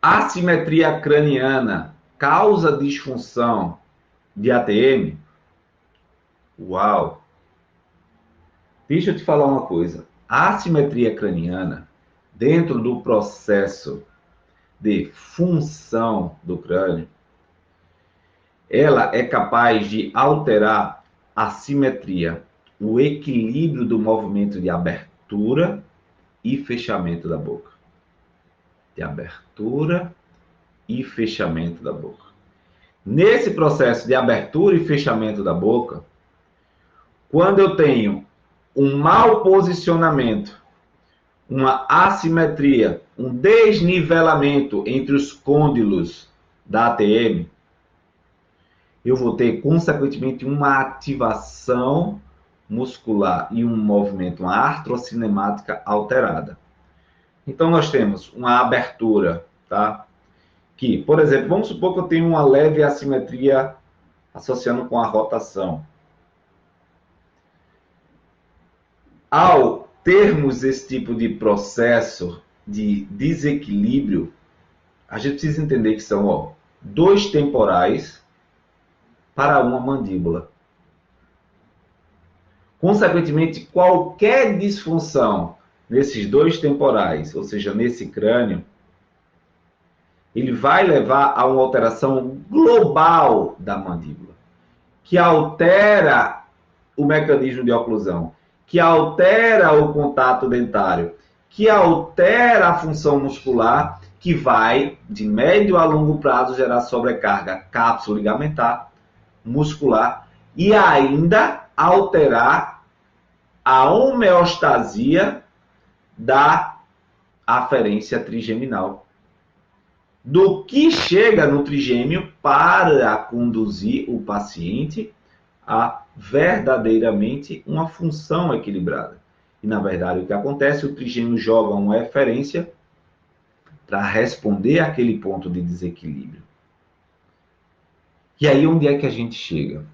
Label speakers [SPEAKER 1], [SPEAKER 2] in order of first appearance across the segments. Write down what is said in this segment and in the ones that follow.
[SPEAKER 1] Assimetria craniana causa disfunção de ATM? Uau! Deixa eu te falar uma coisa. A assimetria craniana, dentro do processo de função do crânio, ela é capaz de alterar a simetria, o equilíbrio do movimento de abertura e fechamento da boca. De abertura e fechamento da boca. Nesse processo de abertura e fechamento da boca, quando eu tenho um mau posicionamento, uma assimetria, um desnivelamento entre os côndilos da ATM, eu vou ter, consequentemente, uma ativação muscular e um movimento, uma artrocinemática alterada. Então, nós temos uma abertura, tá? Que, por exemplo, vamos supor que eu tenho uma leve assimetria associando com a rotação. Ao termos esse tipo de processo de desequilíbrio, a gente precisa entender que são dois temporais para uma mandíbula. Consequentemente, qualquer disfunção nesses dois temporais, ou seja, nesse crânio, ele vai levar a uma alteração global da mandíbula, que altera o mecanismo de oclusão, que altera o contato dentário, que altera a função muscular, que vai, de médio a longo prazo, gerar sobrecarga cápsula ligamentar, muscular, e ainda alterar a homeostasia da aferência trigeminal, do que chega no trigêmeo para conduzir o paciente a verdadeiramente uma função equilibrada. E, na verdade, o que acontece? O trigêmeo joga uma eferência para responder àquele ponto de desequilíbrio. E aí, onde é que a gente chega?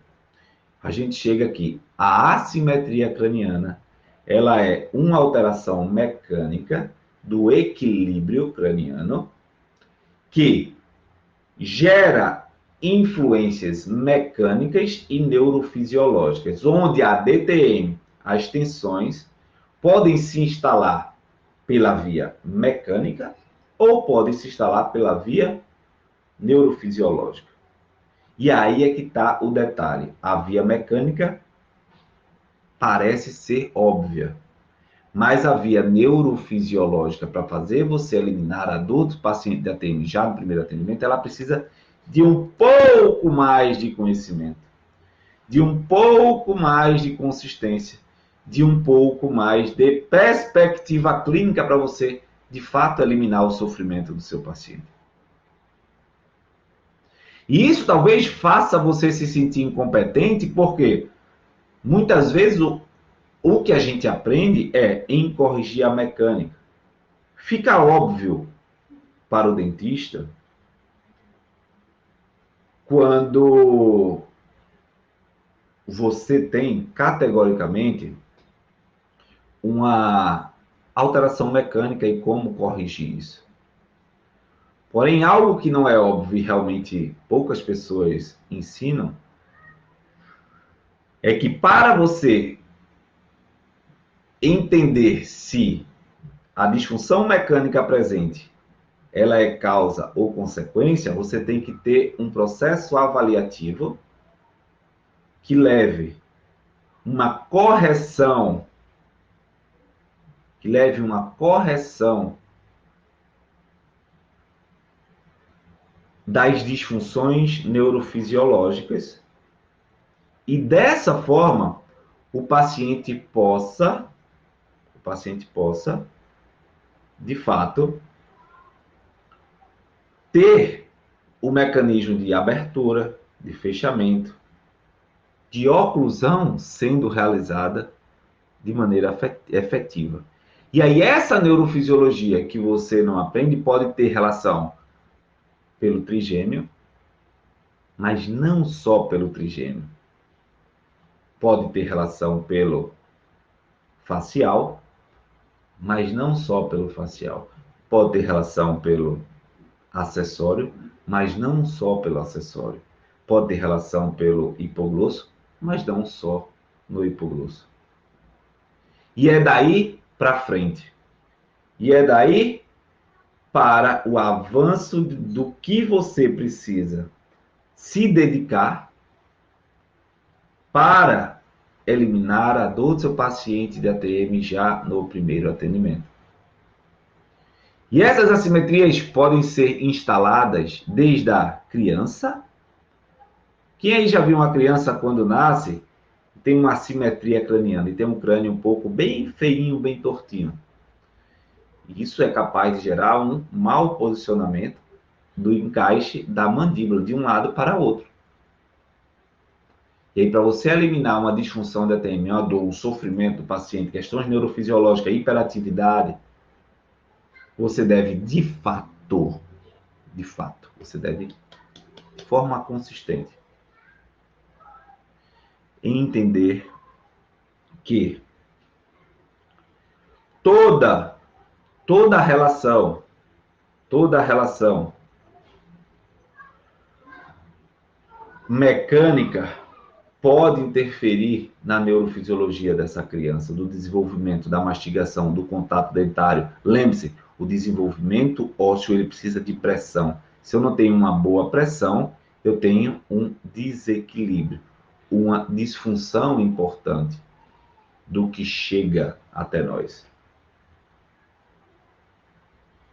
[SPEAKER 1] A gente chega aqui. A assimetria craniana, ela é uma alteração mecânica do equilíbrio craniano que gera influências mecânicas e neurofisiológicas, onde a DTM, as tensões, podem se instalar pela via mecânica ou podem se instalar pela via neurofisiológica. E aí é que está o detalhe. A via mecânica parece ser óbvia, mas a via neurofisiológica, para fazer você eliminar a dor do paciente de ATM já no primeiro atendimento, ela precisa de um pouco mais de conhecimento, de um pouco mais de consistência, de um pouco mais de perspectiva clínica para você, de fato, eliminar o sofrimento do seu paciente. E isso talvez faça você se sentir incompetente, porque muitas vezes o que a gente aprende é em corrigir a mecânica. Fica óbvio para o dentista quando você tem categoricamente uma alteração mecânica e como corrigir isso. Porém, algo que não é óbvio e realmente poucas pessoas ensinam é que para você entender se a disfunção mecânica presente ela é causa ou consequência, você tem que ter um processo avaliativo que leve uma correção, das disfunções neurofisiológicas e dessa forma o paciente possa, de fato, ter o mecanismo de abertura, de fechamento, de oclusão sendo realizada de maneira efetiva. E aí essa neurofisiologia que você não aprende pode ter relação pelo trigêmeo, mas não só pelo trigêmeo. Pode ter relação pelo facial, mas não só pelo facial. Pode ter relação pelo acessório, mas não só pelo acessório. Pode ter relação pelo hipoglosso, mas não só no hipoglosso. E é daí para frente. E é daí para o avanço do que você precisa se dedicar para eliminar a dor do seu paciente de ATM já no primeiro atendimento. E essas assimetrias podem ser instaladas desde a criança. Quem aí já viu uma criança quando nasce, tem uma assimetria craniana e tem um crânio um pouco bem feinho, bem tortinho. Isso é capaz de gerar um mau posicionamento do encaixe da mandíbula de um lado para outro. E aí, para você eliminar uma disfunção de ATM, uma dor, um sofrimento do paciente, questões neurofisiológicas, hiperatividade, você deve, de fato, você deve, de forma consistente, entender que toda relação mecânica pode interferir na neurofisiologia dessa criança, do desenvolvimento da mastigação, do contato dentário. Lembre-se, o desenvolvimento ósseo ele precisa de pressão. Se eu não tenho uma boa pressão, eu tenho um desequilíbrio, uma disfunção importante do que chega até nós.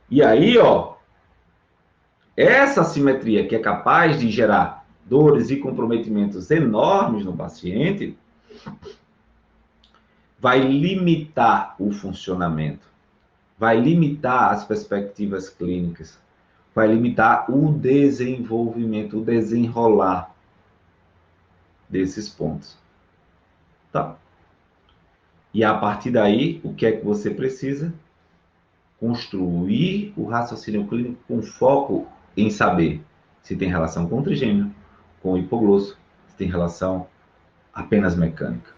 [SPEAKER 1] E aí, ó, essa assimetria que é capaz de gerar dores e comprometimentos enormes no paciente, vai limitar o funcionamento, vai limitar as perspectivas clínicas, vai limitar o desenvolvimento, o desenrolar desses pontos. Tá. E a partir daí, o que é que você precisa? Construir o raciocínio clínico com foco em saber se tem relação com o trigêmeo, com o hipoglosso, se tem relação apenas mecânica.